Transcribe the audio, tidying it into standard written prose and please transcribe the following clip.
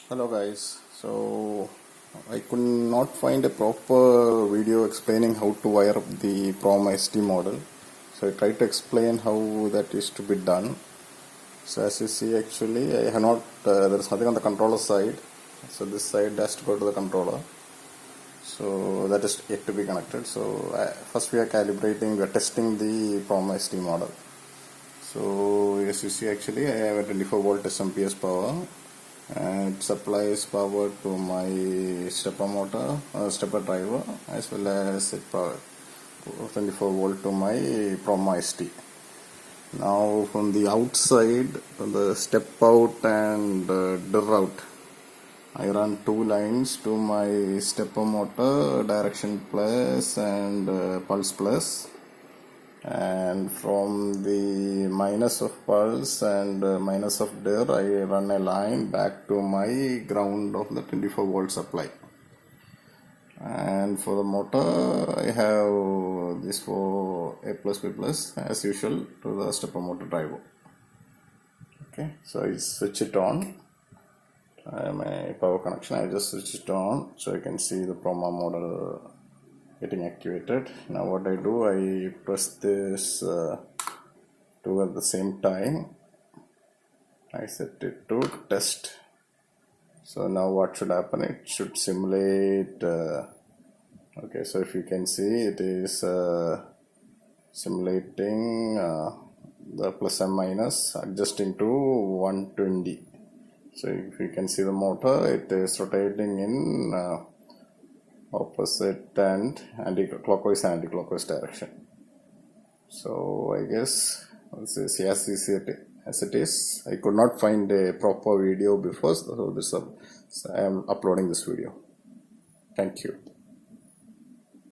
Hello guys, so I could not find a proper video explaining how to wire up the PROMA SD model. So I tried to explain how that is to be done. So as you see, actually I have not, there is nothing on the controller side. So this side has to go to the controller. So that is yet to be connected. So first we are calibrating, we are testing the PROMA SD model. So as you see, actually I have a 24 volt SMPS power. And it supplies power to my stepper motor, stepper driver, as well as it power 24 volt to my PROMA SD. Now from the outside, from the step out and dir out, I run two lines to my stepper motor, direction plus and pulse plus. And from the minus of pulse and minus of dir, I run a line back to my ground of the 24 volt supply. And for the motor, I have this for A plus B plus as usual to the stepper motor driver. Okay, so I switch it on. My power connection, I just switch it on so I can see the PROMA model getting activated. Now what I do, I press this two at the same time. I set it to test. So now what should happen, it should simulate okay, so if you can see, it is simulating the plus and minus, adjusting to 120. So if you can see the motor, it is rotating in opposite and anti-clockwise and anti-clockwise direction. So I guess this is as it is. I could not find a proper video before, so I am uploading this video. Thank you.